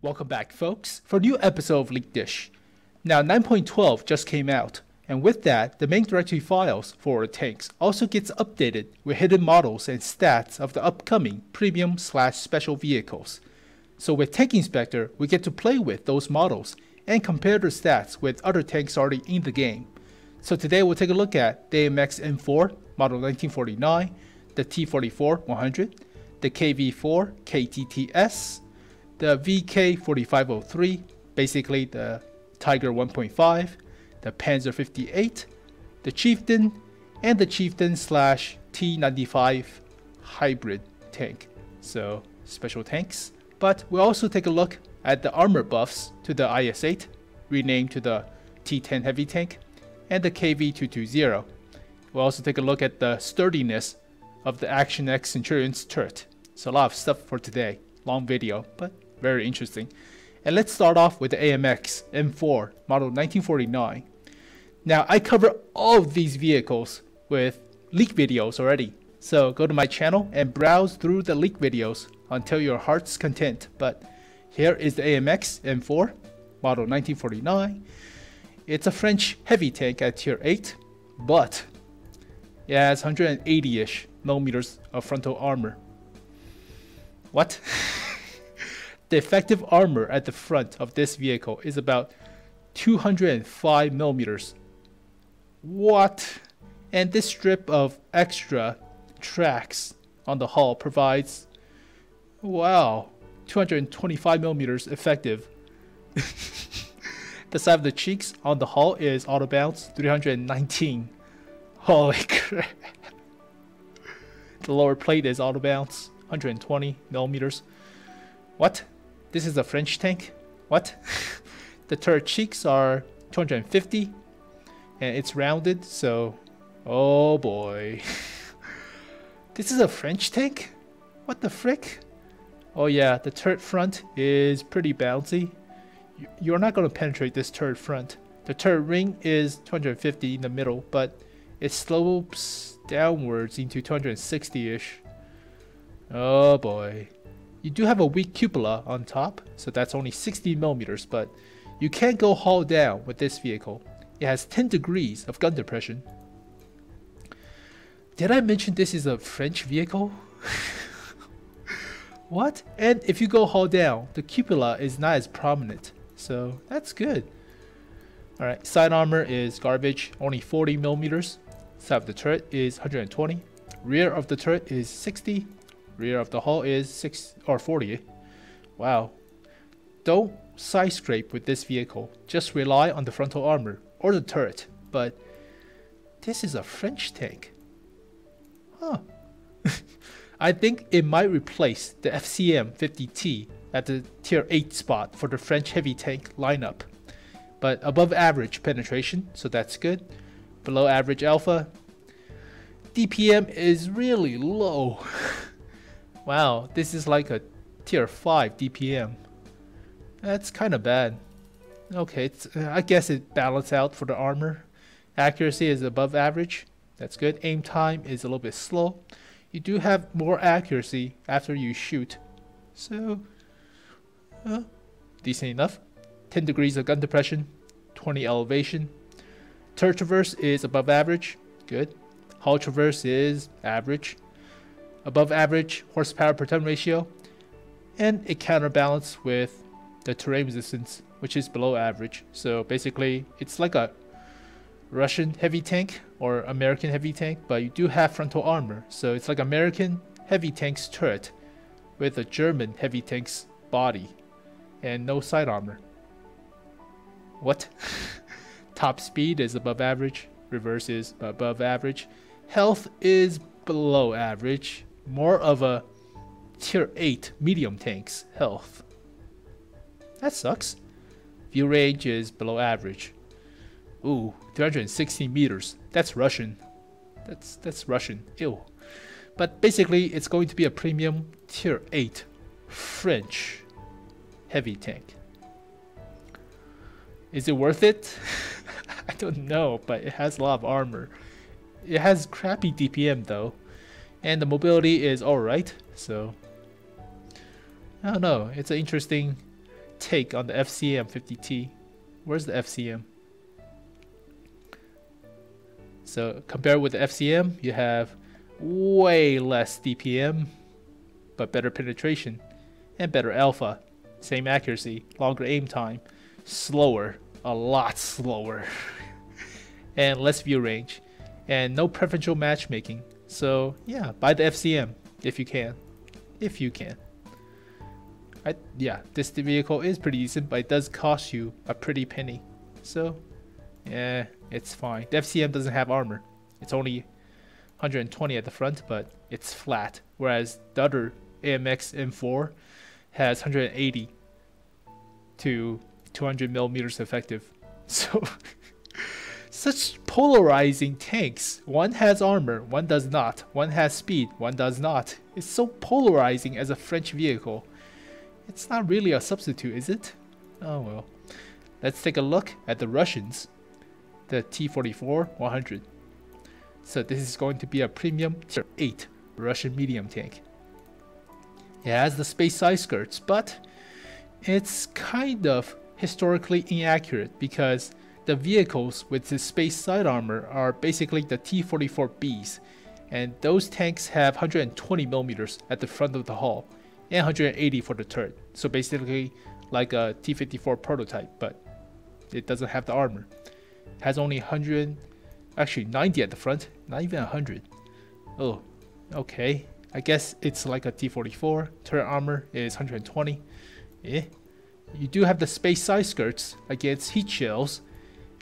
Welcome back, folks, for a new episode of Leak Dish. Now, 9.12 just came out, and with that, the main directory files for tanks also gets updated with hidden models and stats of the upcoming premium/special vehicles. So with Tank Inspector, we get to play with those models and compare their stats with other tanks already in the game. So today we'll take a look at the Amx M4 model 1949, the T94-100, the KV4 KTTS, the VK4503, basically the Tiger 1.5, the Panzer 58, the Chieftain, and the Chieftain/T95 Hybrid tank. So special tanks. But we'll also take a look at the armor buffs to the IS-8, renamed to the T10 heavy tank, and the KV220. We'll also take a look at the sturdiness of the Action X Centurion's turret. So a lot of stuff for today. Long video, but very interesting. And let's start off with the Amx M4 model 1949. Now, I cover all of these vehicles with leak videos already. So go to my channel and browse through the leak videos until your heart's content. But here is the Amx M4 model 1949. It's a French heavy tank at tier 8, but it has 180-ish millimeters of frontal armor. What? The effective armor at the front of this vehicle is about 205 millimeters. What? And this strip of extra tracks on the hull provides, wow, 225 millimeters effective. The side of the cheeks on the hull is auto bounce 319. Holy crap. The lower plate is auto bounce 120 millimeters. What? This is a French tank? What? The turret cheeks are 250 and it's rounded, so oh boy. This is a French tank? What the frick? Oh yeah, the turret front is pretty bouncy. You're not going to penetrate this turret front. The turret ring is 250 in the middle, but it slopes downwards into 260-ish. Oh boy. You do have a weak cupola on top, so that's only 60 millimeters, but you can't go hull down with this vehicle. It has 10 degrees of gun depression. Did I mention this is a French vehicle? What? And if you go hull down, the cupola is not as prominent, so that's good. Alright, side armor is garbage, only 40 millimeters. Side of the turret is 120. Rear of the turret is 60. Rear of the hull is 40. Wow. Don't side scrape with this vehicle. Just rely on the frontal armor or the turret. But this is a French tank. Huh. I think it might replace the FCM 50T at the tier 8 spot for the French heavy tank lineup. But above average penetration, so that's good. Below average alpha. DPM is really low. Wow, this is like a tier 5 DPM. That's kind of bad. Okay, I guess it balances out for the armor. Accuracy is above average. That's good. Aim time is a little bit slow. You do have more accuracy after you shoot. So, decent enough. 10 degrees of gun depression. 20 elevation. Turret traverse is above average. Good. Hull traverse is average. Above average horsepower per ton ratio, and it counterbalances with the terrain resistance, which is below average. So basically it's like a Russian heavy tank or American heavy tank, but you do have frontal armor, so it's like American heavy tank's turret with a German heavy tank's body and no side armor. What? Top speed is above average, reverse is above average, health is below average. More of a tier 8 medium tank's health. That sucks. View range is below average. Ooh, 360 meters. That's Russian. That's Russian. Ew. But basically, it's going to be a premium tier 8 French heavy tank. Is it worth it? I don't know, but it has a lot of armor. It has crappy DPM though. And the mobility is alright, so I don't know, it's an interesting take on the FCM 50T. Where's the FCM? So compared with the FCM, you have way less DPM, but better penetration and better alpha. Same accuracy, longer aim time, slower, a lot slower, and less view range, and no preferential matchmaking. So yeah, buy the FCM if you can. If you can. Yeah, this vehicle is pretty decent, but it does cost you a pretty penny. So yeah, it's fine. The FCM doesn't have armor. It's only 120 at the front, but it's flat. Whereas the other Amx M4 has 180 to 200 millimeters effective. So such polarizing tanks. One has armor, one does not. One has speed, one does not. It's so polarizing as a French vehicle. It's not really a substitute, is it? Oh well. Let's take a look at the Russians. The T94-100. So this is going to be a premium tier 8 Russian medium tank. It has the space side skirts, but it's kind of historically inaccurate because the vehicles with the space side armor are basically the T44Bs, and those tanks have 120 millimeters at the front of the hull and 180 for the turret. So basically like a T54 prototype, but it doesn't have the armor. It has only 90 at the front, not even 100. Oh, okay. I guess it's like a T44. Turret armor is 120. Eh. You do have the space side skirts against heat shells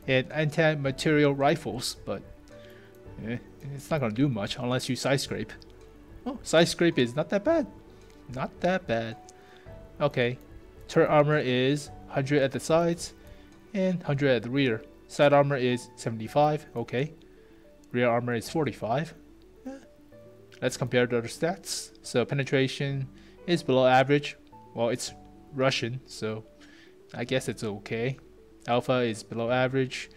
and anti-material rifles, but it's not gonna do much unless you side scrape. Oh, side scrape is not that bad. Not that bad. Okay. Turret armor is 100 at the sides and 100 at the rear. Side armor is 75. Okay. Rear armor is 45. Let's compare the other stats. So penetration is below average. Well, it's Russian, so I guess it's okay. Alpha is below average.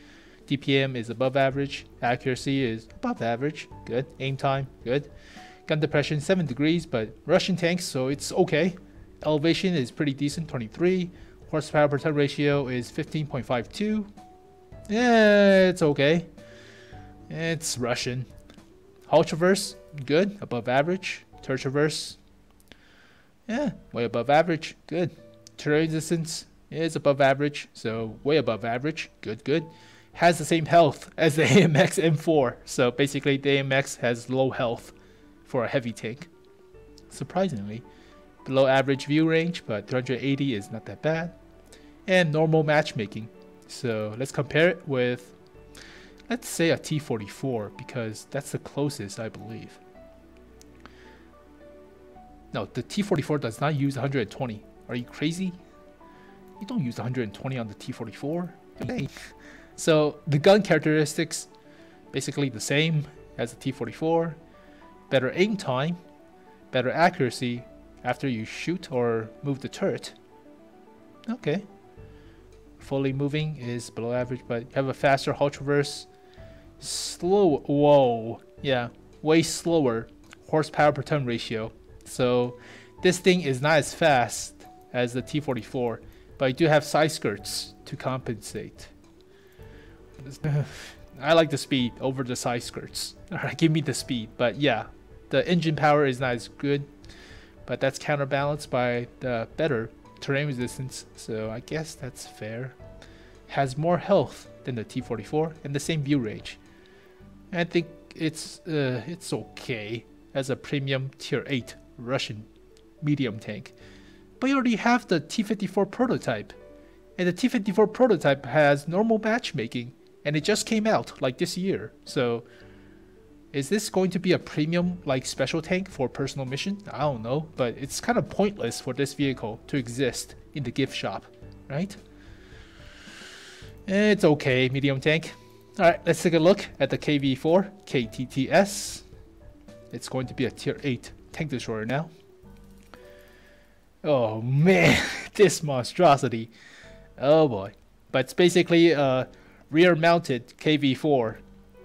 DPM is above average. Accuracy is above average. Good. Aim time, good. Gun depression 7 degrees, but Russian tanks, so it's okay. Elevation is pretty decent, 23. Horsepower per ton ratio is 15.52. Yeah, it's okay. It's Russian. Hull traverse, good, above average. Turret traverse, yeah, way above average, good. Terrain resistance is above average, so way above average, good, good. Has the same health as the Amx M4, so basically the Amx has low health for a heavy tank. Surprisingly, below average view range, but 380 is not that bad. And normal matchmaking, so let's compare it with, let's say a T44, because that's the closest, I believe. No, the T44 does not use 120. Are you crazy? You don't use 120 on the T44. Okay. So the gun characteristics, basically the same as the T44. Better aim time, better accuracy after you shoot or move the turret. Okay. Fully moving is below average, but you have a faster hull traverse. Slow, whoa, yeah, way slower horsepower per ton ratio. So this thing is not as fast as the T44, but you do have side skirts to compensate. I like the speed over the side skirts. Alright, give me the speed. But yeah, the engine power is not as good, but that's counterbalanced by the better terrain resistance, so I guess that's fair. Has more health than the T44 and the same view range. I think it's okay as a premium tier 8 Russian medium tank. But you already have the T54 prototype, and the T54 prototype has normal matchmaking, and it just came out like this year. So is this going to be a premium like special tank for personal mission? I don't know, but it's kind of pointless for this vehicle to exist in the gift shop, right? It's okay, medium tank. Alright, let's take a look at the KV4 KTTS. It's going to be a tier 8 tank destroyer now. Oh man, this monstrosity. Oh boy. But it's basically a rear mounted KV4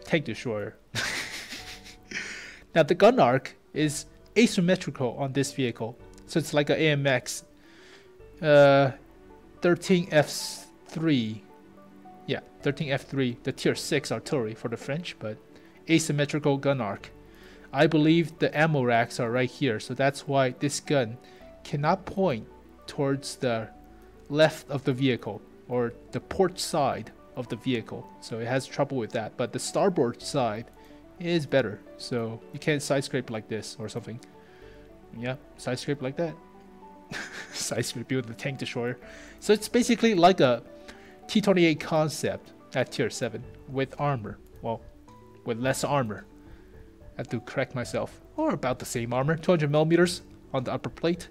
tank destroyer. Now the gun arc is asymmetrical on this vehicle, so it's like an AMX. 13F3. Yeah, 13F3, the tier 6 artillery for the French, but asymmetrical gun arc. I believe the ammo racks are right here, so that's why this gun cannot point towards the left of the vehicle or the port side of the vehicle, so it has trouble with that. But the starboard side is better, so you can't side scrape like this or something. Yeah, side scrape like that. Side scrape with the tank destroyer. So it's basically like a T28 concept at tier 7 with armor. Well, with less armor. I have to correct myself. Or about the same armor. 200 millimeters on the upper plate.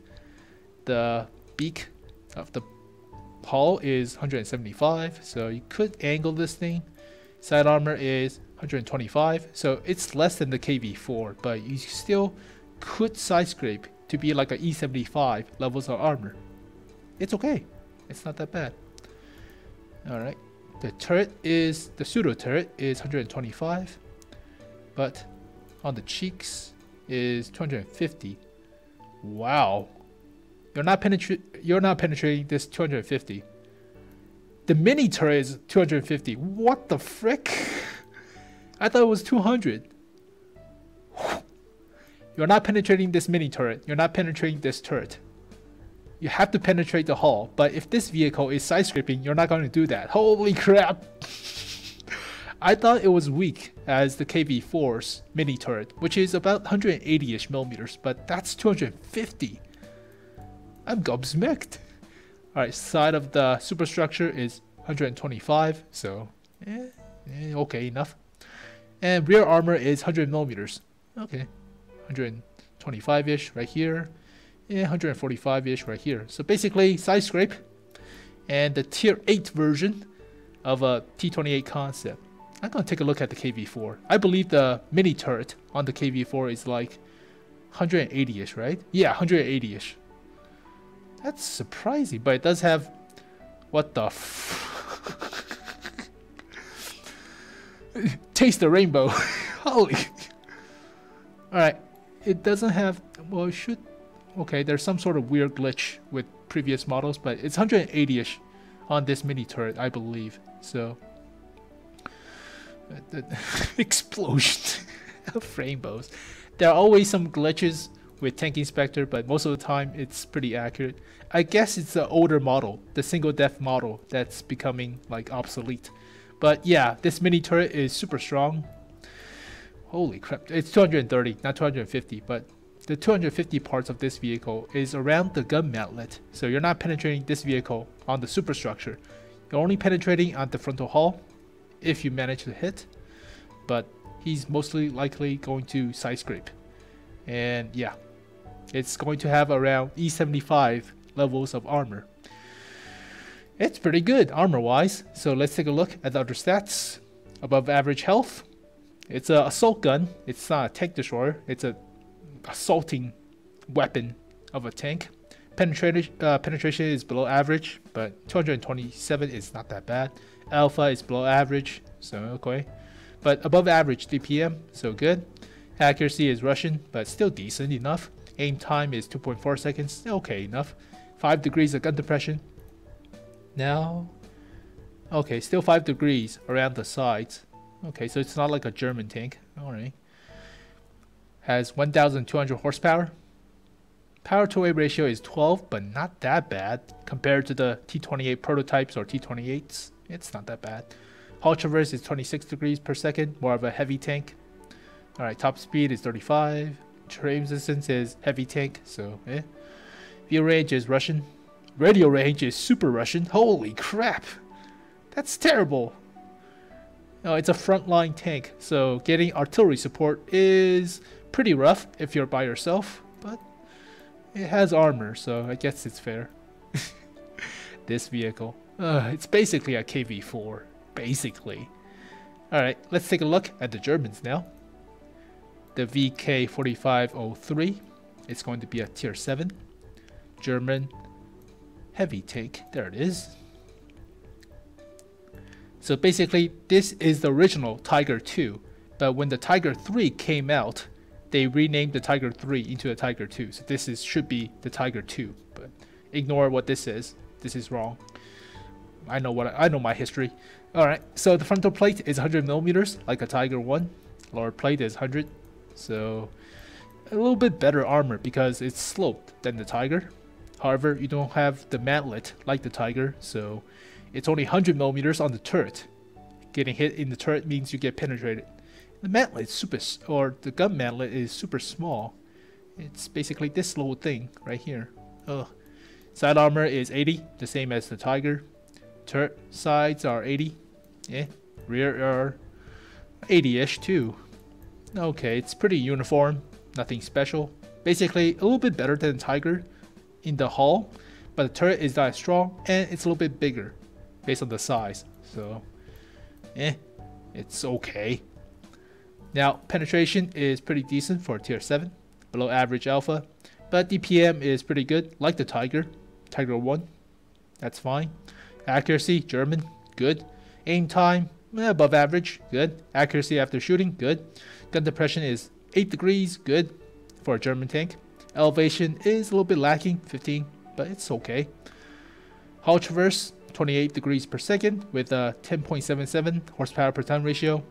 The beak of the hull is 175, so you could angle this thing. Side armor is 125, so it's less than the KV4, but you still could side scrape to be like a E75 levels of armor. It's okay. It's not that bad. Alright. The turret is, the pseudo turret is 125, but on the cheeks is 250. Wow. You're not penetrating this 250. The mini turret is 250. What the frick? I thought it was 200. You're not penetrating this mini turret. You're not penetrating this turret. You have to penetrate the hull. But if this vehicle is side scraping, you're not going to do that. Holy crap! I thought it was weak as the KV4's mini turret, which is about 180-ish millimeters, but that's 250. I'm gobsmacked. Alright, side of the superstructure is 125, so okay, enough. And rear armor is 100 millimeters. Okay, 125-ish right here, and 145-ish right here. So basically, side scrape, and the tier 8 version of a T28 concept. I'm gonna take a look at the KV4. I believe the mini turret on the KV4 is like 180-ish, right? Yeah, 180-ish. That's surprising, but it does have... What the Taste the rainbow. Holy... Alright, it doesn't have... Well, it should... Okay, there's some sort of weird glitch with previous models, but it's 180-ish on this mini turret, I believe. So... the explosion of rainbows. There are always some glitches with Tank Inspector, but most of the time it's pretty accurate. I guess it's the older model, the single def model, that's becoming like obsolete. But yeah, this mini turret is super strong. Holy crap, it's 230, not 250, but the 250 parts of this vehicle is around the gun mantlet. So you're not penetrating this vehicle on the superstructure. You're only penetrating on the frontal hull if you manage to hit, but he's mostly likely going to side scrape. And yeah, it's going to have around E75 levels of armor. It's pretty good armor wise. So let's take a look at the other stats. Above average health. It's an assault gun. It's not a tank destroyer. It's a assaulting weapon of a tank. Penetration is below average, but 227 is not that bad. Alpha is below average, so okay. But above average DPM, so good. Accuracy is Russian, but still decent enough. Aim time is 2.4 seconds, okay enough. 5 degrees of gun depression. Now, okay, still 5 degrees around the sides. Okay, so it's not like a German tank. Alright. Has 1,200 horsepower. Power to weight ratio is 12, but not that bad compared to the T28 prototypes or T28s. It's not that bad. Hull traverse is 26 degrees per second, more of a heavy tank. Alright, top speed is 35. Terrain resistance is heavy tank, so View range is Russian. Radio range is super Russian. Holy crap! That's terrible! No, it's a frontline tank, so getting artillery support is pretty rough if you're by yourself, but it has armor, so I guess it's fair. This vehicle. It's basically a KV4. Basically. Alright, let's take a look at the Germans now. The VK4503. It's going to be a tier 7. German heavy tank. There it is. So basically, this is the original Tiger 2. But when the Tiger 3 came out, they renamed the Tiger 3 into a Tiger 2. So this should be the Tiger 2. But ignore what this is. this is wrong. I know my history. Alright, so the frontal plate is 100 millimeters, like a Tiger 1. Lower plate is 100. So a little bit better armor because it's sloped than the Tiger. However, you don't have the mantlet like the Tiger, so it's only 100 millimeters on the turret. Getting hit in the turret means you get penetrated. The mantlet is the gun mantlet is super small. It's basically this little thing right here. Ugh. Side armor is 80, the same as the Tiger. Turret sides are 80. Yeah. Rear are 80-ish too. Okay, it's pretty uniform. Nothing special. Basically, a little bit better than Tiger in the hull, but the turret is not as strong and it's a little bit bigger based on the size. So, it's okay. Now, penetration is pretty decent for tier 7, below average alpha, but DPM is pretty good, like the Tiger 1. That's fine. Accuracy, German, good. Aim time, above average, good. Accuracy after shooting, good. Gun depression is 8 degrees, good for a German tank. Elevation is a little bit lacking, 15, but it's okay. Hull traverse, 28 degrees per second with a 10.77 horsepower per ton ratio.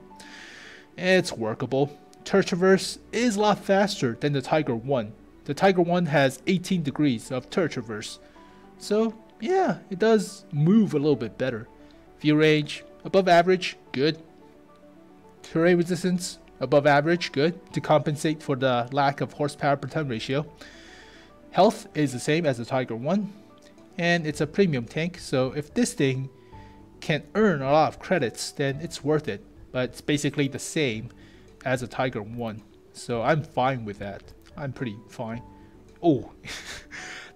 It's workable. Turret traverse is a lot faster than the Tiger 1. The Tiger 1 has 18 degrees of turret traverse. So, yeah, it does move a little bit better. View range, above average, good. Terrain resistance, above average, good, to compensate for the lack of horsepower per ton ratio. Health is the same as the Tiger 1, and it's a premium tank, so if this thing can earn a lot of credits, then it's worth it. But it's basically the same as a Tiger 1, so I'm fine with that. I'm pretty fine. Oh,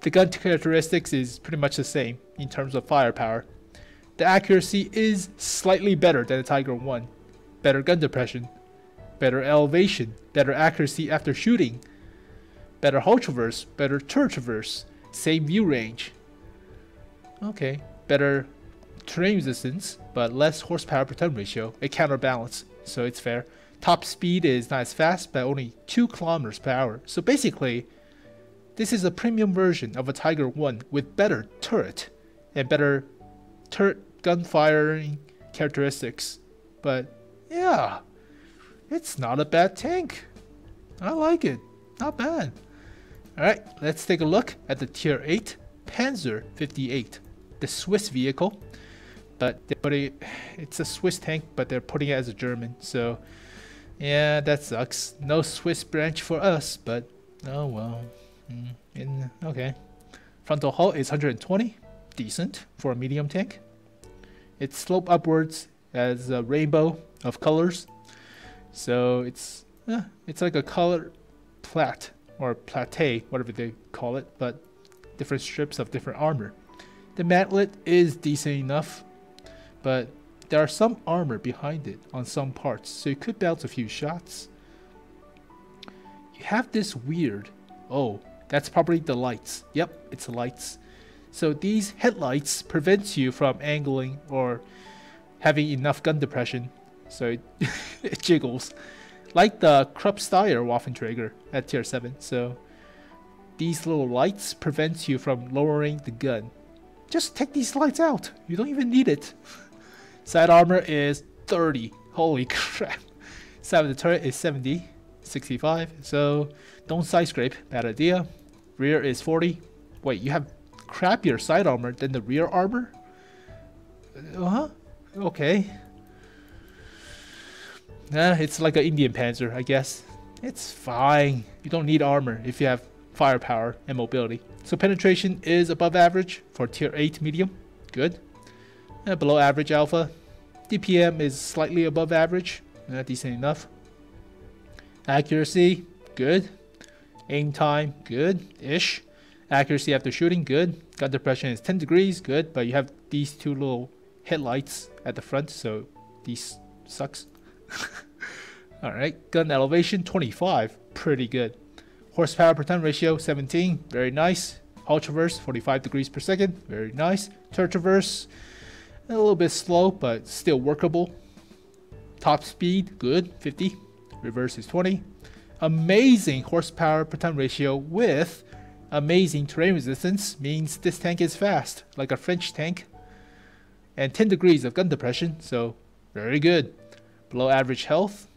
the gun characteristics is pretty much the same in terms of firepower. The accuracy is slightly better than the Tiger 1. Better gun depression, better elevation, better accuracy after shooting, better hull traverse, better turret traverse, same view range. Okay, better terrain resistance, but less horsepower per ton ratio, a counterbalance, so it's fair. Top speed is not as fast, but only 2 kilometers per hour. So basically, this is a premium version of a Tiger 1 with better turret and better turret gun firing characteristics. But yeah, it's not a bad tank. I like it. Not bad. Alright, let's take a look at the tier 8 Panzer 58, the Swiss vehicle. But it's a Swiss tank, but they're putting it as a German. So yeah, that sucks. No Swiss branch for us, but oh well. Okay. Frontal hull is 120, decent for a medium tank. It's sloped upwards as a rainbow of colors, so it's like a color plat or plate, whatever they call it, but different strips of different armor. The mantlet is decent enough, but there are some armor behind it on some parts, so you could bounce a few shots. You have this weird, oh, that's probably the lights. Yep, it's the lights. So these headlights prevents you from angling or having enough gun depression, so it jiggles. Like the Kruppsteier Waffenträger at tier 7, so these little lights prevents you from lowering the gun. Just take these lights out, you don't even need it. Side armor is 30, holy crap. Side of the turret is 70, 65, so don't side scrape, bad idea. Rear is 40. Wait, you have crappier side armor than the rear armor? Okay. It's like an Indian Panzer, I guess. It's fine. You don't need armor if you have firepower and mobility. So penetration is above average for tier 8 medium. Good. Below average alpha. DPM is slightly above average. Decent enough. Accuracy, good. Aim time, good-ish. Accuracy after shooting, good. Gun depression is 10 degrees, good. But you have these two little headlights at the front, so these sucks. Alright, gun elevation 25, pretty good. Horsepower per ton ratio 17, very nice. Hull traverse 45 degrees per second, very nice. Turret traverse a little bit slow, but still workable. Top speed, good, 50. Reverse is 20. Amazing horsepower per ton ratio with Amazing terrain resistance means this tank is fast, like a French tank. And 10 degrees of gun depression, so very good. Below average health.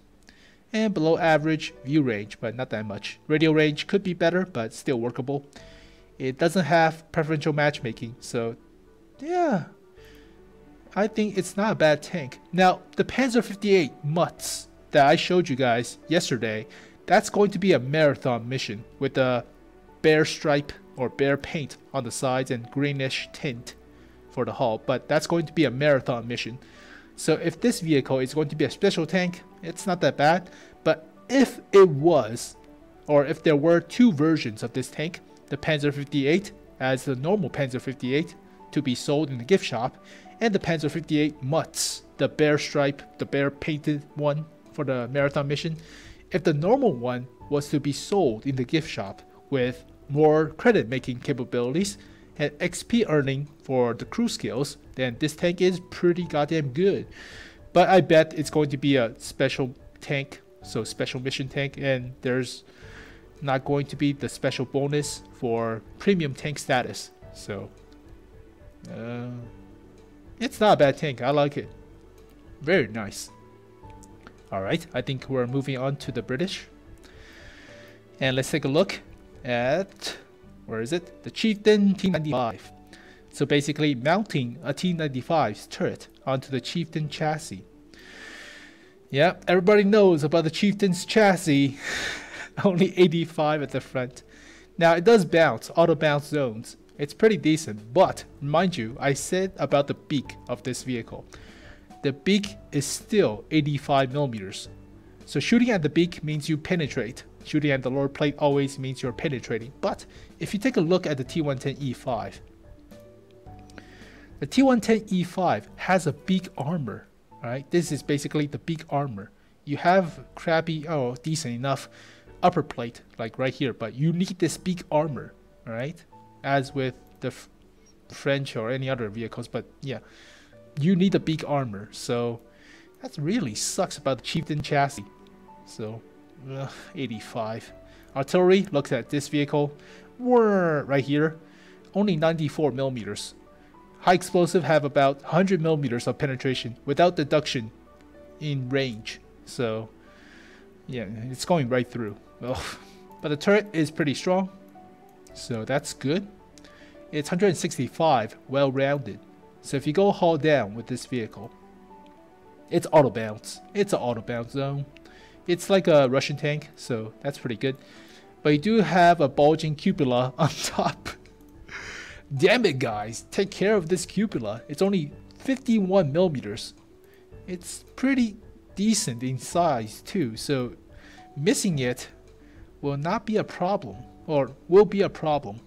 And below average view range, but not that much. Radio range could be better, but still workable. It doesn't have preferential matchmaking, so yeah, I think it's not a bad tank. Now, the Panzer 58 Mutts that I showed you guys yesterday, that's going to be a marathon mission with a bear stripe or bear paint on the sides and greenish tint for the hull, but that's going to be a marathon mission. So if this vehicle is going to be a special tank, it's not that bad. But if it was, or if there were two versions of this tank, the Panzer 58 as the normal Panzer 58 to be sold in the gift shop, and the Panzer 58 Mutts, the bear stripe, the bear painted one for the marathon mission, if the normal one was to be sold in the gift shop with more credit making capabilities and XP earning for the crew skills, then this tank is pretty goddamn good. But I bet it's going to be a special tank, so special mission tank, and there's not going to be the special bonus for premium tank status. So it's not a bad tank. I like it. Very nice. Alright, I think we're moving on to the British. And let's take a look at, where is it? The Chieftain T95. So basically mounting a T95's turret onto the Chieftain chassis. Yeah, everybody knows about the Chieftain's chassis. Only 85 at the front. Now it does bounce, auto bounce zones. It's pretty decent, but mind you, I said about the beak of this vehicle. The beak is still 85 millimeters. So shooting at the beak means you penetrate. Shooting at the lower plate always means you're penetrating. But if you take a look at the T110E5, the T110E5 has a beak armor. Right? This is basically the beak armor. You have crappy, decent enough upper plate, like right here, but you need this beak armor, right? As with the French or any other vehicles, but yeah, you need the beak armor. So that really sucks about the Chieftain chassis. So 85. Artillery looks at this vehicle, right here, only 94 millimeters. High explosive have about 100 millimeters of penetration without deduction in range. So yeah, it's going right through. Ugh. But the turret is pretty strong, so that's good. It's 165, well-rounded. So if you go hull down with this vehicle, it's auto bounce. It's an auto bounce zone. It's like a Russian tank, so that's pretty good. But you do have a bulging cupola on top. Damn it, guys, take care of this cupola. It's only 51 millimeters. It's pretty decent in size too, so missing it will not be a problem, or will be a problem,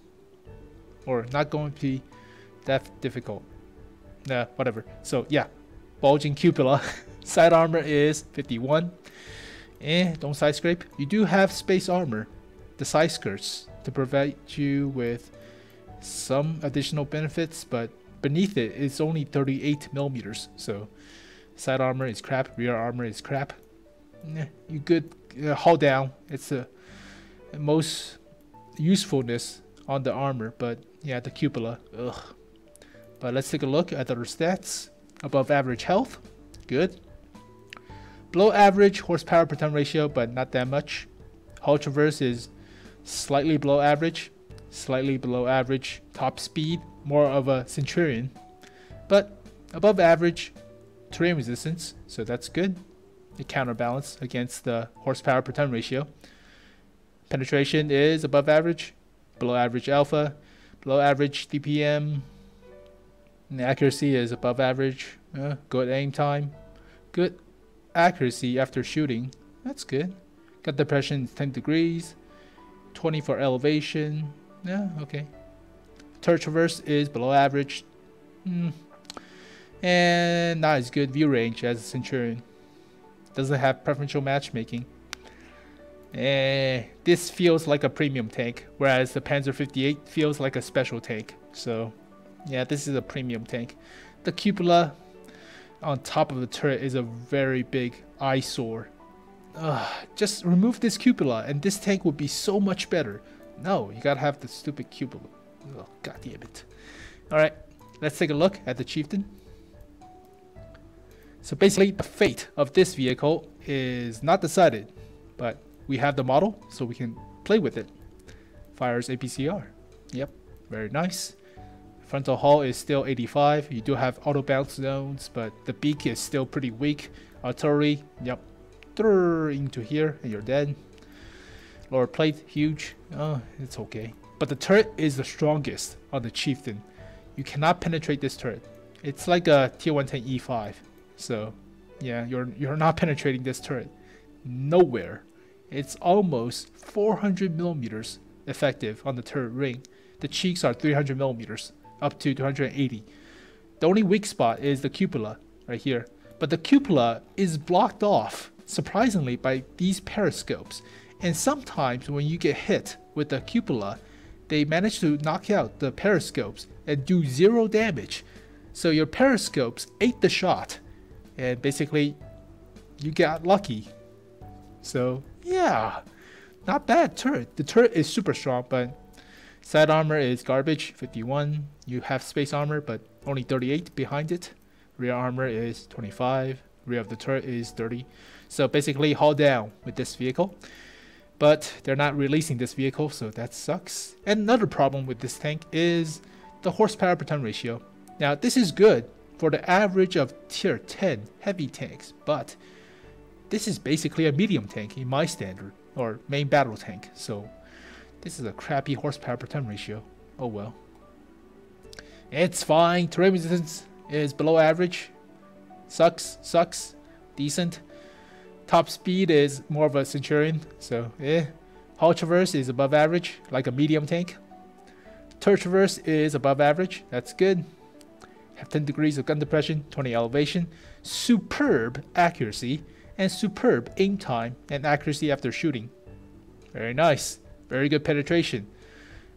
or not going to be that difficult. Nah, whatever. So yeah, bulging cupola. Side armor is 51. Don't side scrape. You do have space armor, the side skirts, to provide you with some additional benefits, but beneath it it's only 38 millimeters. So side armor is crap, rear armor is crap. You could hull down. It's the most usefulness on the armor, but yeah, the cupola, ugh. But let's take a look at other stats. Above average health, good. Below average horsepower per ton ratio, but not that much. Hull traverse is slightly below average. Slightly below average top speed, more of a Centurion, but above average terrain resistance, so that's good. It counterbalance against the horsepower per ton ratio. Penetration is above average, below average alpha, below average DPM, and accuracy is above average. Good aim time, good accuracy after shooting, that's good. Gun depression is 10 degrees, 20 for elevation. Yeah, okay. Turret traverse is below average. And not as good view range as the Centurion. Doesn't have preferential matchmaking. This feels like a premium tank, whereas the Panzer 58 feels like a special tank. So yeah, this is a premium tank. The cupola on top of the turret is a very big eyesore. Just remove this cupola and this tank would be so much better. No, you gotta have the stupid cupola. Oh, god damn it. Alright, let's take a look at the Chieftain. So basically, the fate of this vehicle is not decided, but we have the model, so we can play with it. Fires APCR. Yep, very nice. Frontal hull is still 85. You do have auto bounce zones, but the beak is still pretty weak. Artillery, yep, into here, and you're dead. Lower plate, huge. Oh, it's okay. But the turret is the strongest on the Chieftain. You cannot penetrate this turret. It's like a tier 110 E5. So, yeah, you're not penetrating this turret. Nowhere. It's almost 400 millimeters effective on the turret ring. The cheeks are 300 millimeters, up to 280. The only weak spot is the cupola, right here. But the cupola is blocked off, surprisingly, by these periscopes. And sometimes when you get hit with the cupola, they manage to knock out the periscopes and do 0 damage. So your periscopes ate the shot. And basically, you got lucky. So, yeah, not bad turret. The turret is super strong, but side armor is garbage, 51. You have space armor, but only 38 behind it. Rear armor is 25. Rear of the turret is 30. So basically, haul down with this vehicle. But they're not releasing this vehicle, so that sucks. And another problem with this tank is the horsepower per ton ratio. Now, this is good for the average of tier 10 heavy tanks, but this is basically a medium tank in my standard, or main battle tank, so this is a crappy horsepower per ton ratio. Oh well. It's fine. Terrain resistance is below average. Sucks. Decent. Top speed is more of a Centurion, so Hull traverse is above average, like a medium tank. Turret traverse is above average. That's good. Have 10 degrees of gun depression, 20 elevation, superb accuracy, and superb aim time and accuracy after shooting. Very nice. Very good penetration.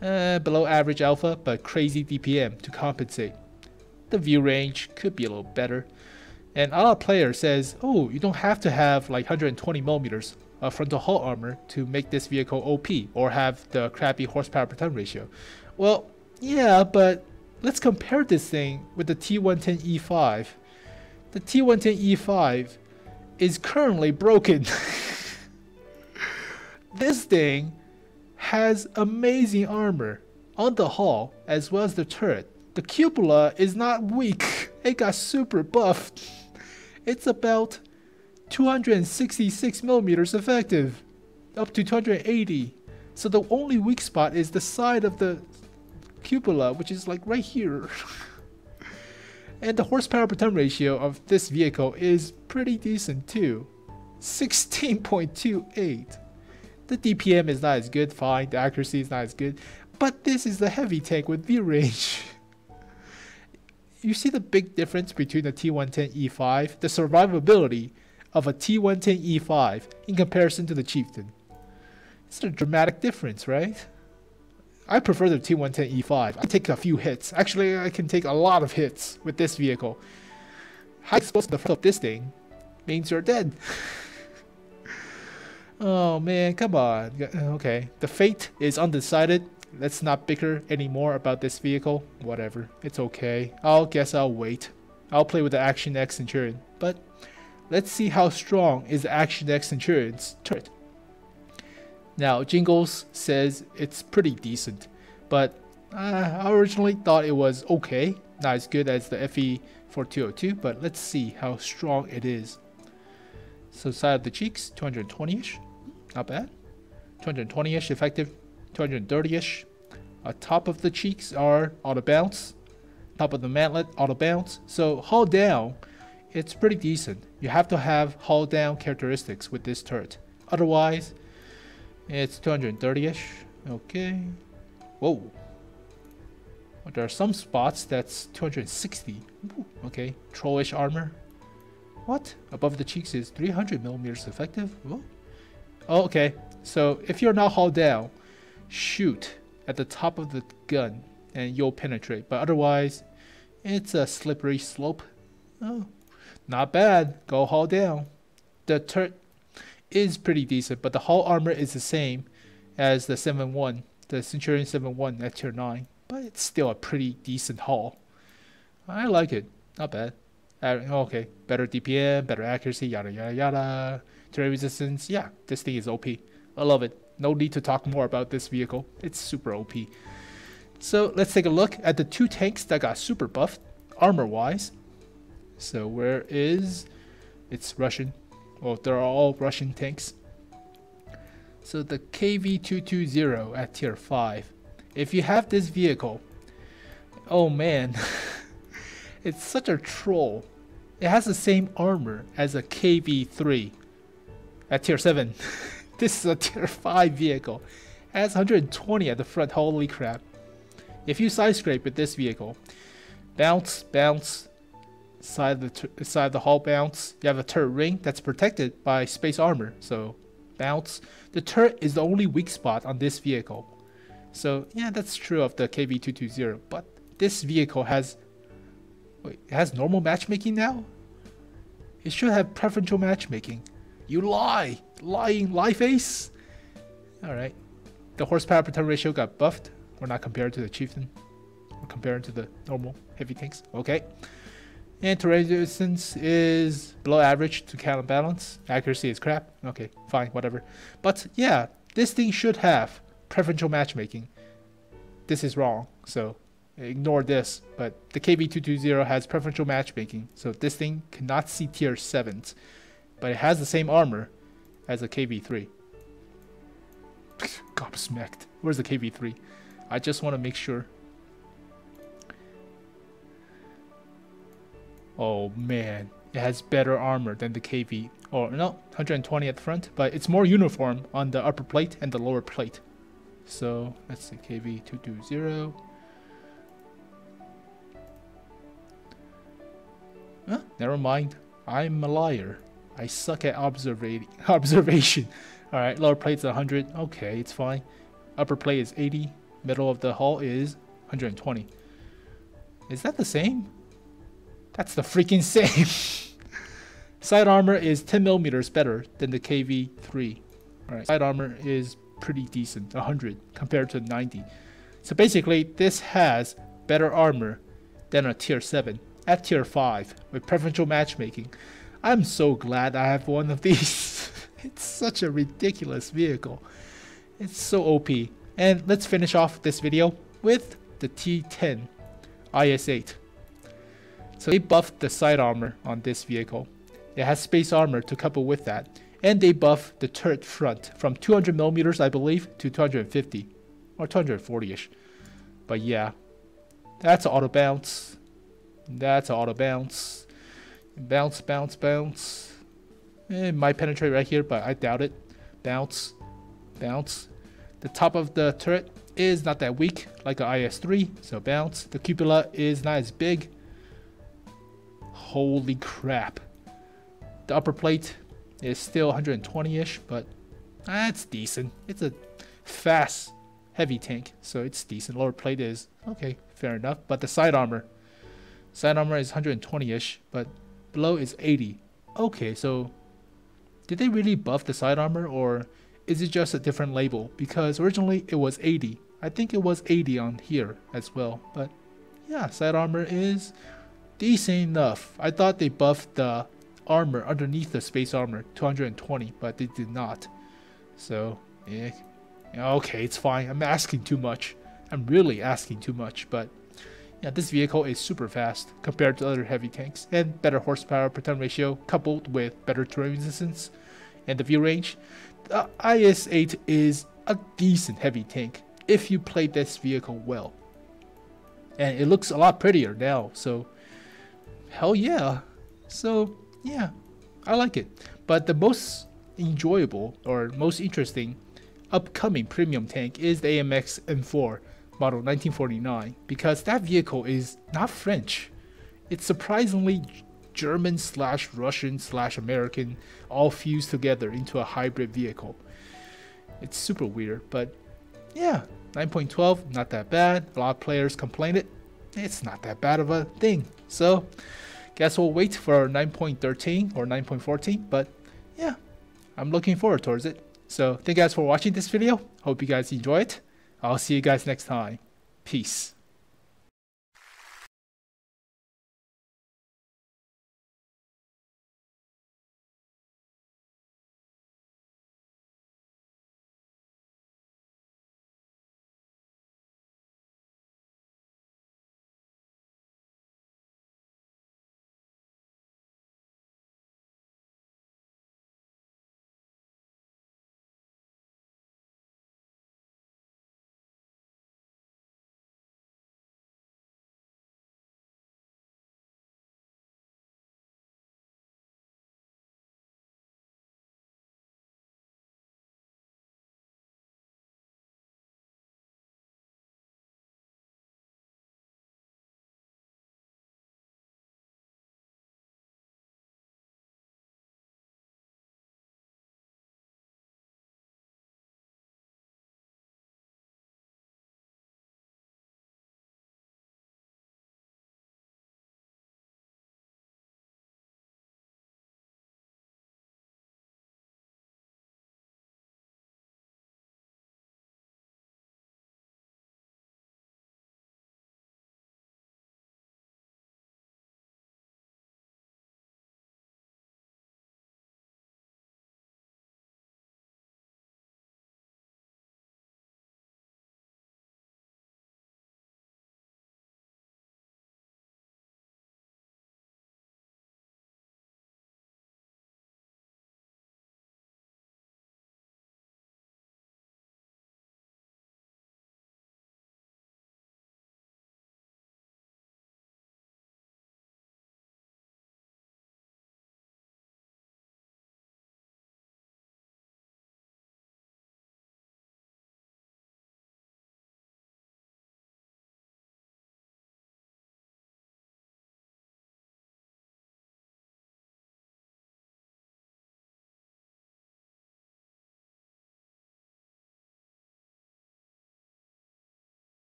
Below average alpha, but crazy DPM to compensate. The view range could be a little better. And a lot of players says, oh, you don't have to have like 120 millimeters of frontal hull armor to make this vehicle OP or have the crappy horsepower per ton ratio. Well, yeah, but let's compare this thing with the T110 E5. The T110 E5 is currently broken. This thing has amazing armor on the hull as well as the turret. The cupola is not weak. It got super buffed. It's about 266 millimeters effective, up to 280. So the only weak spot is the side of the cupola, which is like right here. And the horsepower per ton ratio of this vehicle is pretty decent too, 16.28. The DPM is not as good, fine, the accuracy is not as good, but this is the heavy tank with view range. You see the big difference between the T110 E5, the survivability of a T110 E5 in comparison to the Chieftain. It's a dramatic difference, right? I prefer the T110 E5. I take a few hits. Actually, I can take a lot of hits with this vehicle. High explosive in the front of this thing means you're dead. Oh man, come on. Okay, the fate is undecided. Let's not bicker anymore about this vehicle. Whatever, it's okay. I'll wait. I'll play with the Action X Centurion. But let's see how strong is the Action X Centurion's turret. Now, Jingles says it's pretty decent, but I originally thought it was okay. Not as good as the FE4202, but let's see how strong it is. So side of the cheeks, 220-ish. Not bad. 220-ish effective, 230-ish. Top of the cheeks are auto bounce. Top of the mantlet, auto bounce. So hull down, it's pretty decent. You have to have hull down characteristics with this turret. Otherwise, it's 230-ish. Okay. Whoa. There are some spots that's 260. Ooh, okay. Trollish armor. What? Above the cheeks is 300 millimeters effective. Whoa. Oh, okay. So if you're not hull down, shoot at the top of the gun and you'll penetrate. But otherwise, it's a slippery slope. Oh, not bad. Go hull down. The turret is pretty decent, but the hull armor is the same as the 7.1 the Centurion 7-1 at tier 9, but it's still a pretty decent haul. I like it, not bad. Okay, better DPM, better accuracy, yada yada yada. Terrain resistance, yeah, this thing is OP. I love it. No need to talk more about this vehicle. It's super OP. So let's take a look at the 2 tanks that got super buffed, armor-wise. So where is... It's Russian. Well, they're all Russian tanks. So the KV220 at tier 5. If you have this vehicle, oh man, it's such a troll. It has the same armor as a KV3 at tier 7. This is a tier 5 vehicle. It has 120 at the front, holy crap. If you side scrape with this vehicle, bounce, bounce, side of the hull bounce, you have a turret ring that's protected by space armor, so bounce. The turret is the only weak spot on this vehicle. So yeah, that's true of the KV220, but this vehicle has... Wait, it has normal matchmaking now? It should have preferential matchmaking. You lie! Lying lie face! Alright. The horsepower per ton ratio got buffed. We're not compared to the Chieftain. We're comparing to the normal heavy tanks. Okay. And terrain resistance is below average to counterbalance. Accuracy is crap. Okay, fine, whatever. But yeah, this thing should have preferential matchmaking. This is wrong, so ignore this. But the KV220 has preferential matchmaking, so this thing cannot see tier 7s. But it has the same armor as a KV3. Gobsmacked. Where's the KV3? I just want to make sure. Oh man, it has better armor than the KV. Or no, 120 at the front, but it's more uniform on the upper plate and the lower plate. So that's the KV220. Never mind. I'm a liar. I suck at observation. Alright, lower plate's 100. Okay, it's fine. Upper plate is 80. Middle of the hull is 120. Is that the same? That's the freaking same. Side armor is 10 millimeters better than the KV3. Alright, side armor is pretty decent, 100 compared to 90. So basically, this has better armor than a tier 7 at tier 5 with preferential matchmaking. I'm so glad I have one of these. It's such a ridiculous vehicle. It's so OP. And let's finish off this video with the T10 IS-8. So they buffed the side armor on this vehicle. It has space armor to couple with that. And they buffed the turret front from 200 millimeters, I believe, to 250 or 240-ish. But yeah, that's auto bounce. That's auto bounce. Bounce, bounce, bounce. It might penetrate right here, but I doubt it. Bounce, bounce. The top of the turret is not that weak like an IS-3, so bounce. The cupola is not as big. Holy crap. The upper plate is still 120-ish, but that's decent. It's a fast, heavy tank, so it's decent. Lower plate is okay, fair enough. But the side armor is 120-ish, but below is 80. Okay, so did they really buff the side armor, or is it just a different label? Because originally it was 80. I think it was 80 on here as well. But yeah, side armor is decent enough. I thought they buffed the armor underneath the space armor 220, but they did not. So yeah, okay, it's fine. I'm asking too much. I'm really asking too much, but yeah, this vehicle is super fast compared to other heavy tanks, and better horsepower per ton ratio coupled with better terrain resistance and the view range. The IS-8 is a decent heavy tank if you play this vehicle well. And it looks a lot prettier now, so hell yeah. So yeah, I like it. But the most enjoyable or most interesting upcoming premium tank is the Amx M4 model 1949, because that vehicle is not French. It's surprisingly German / Russian / American, all fused together into a hybrid vehicle. It's super weird, but yeah, 9.12, not that bad. A lot of players complain it. It's not that bad of a thing. So guess we'll wait for 9.13 or 9.14, but yeah, I'm looking forward towards it. So thank you guys for watching this video. Hope you guys enjoy it. I'll see you guys next time. Peace.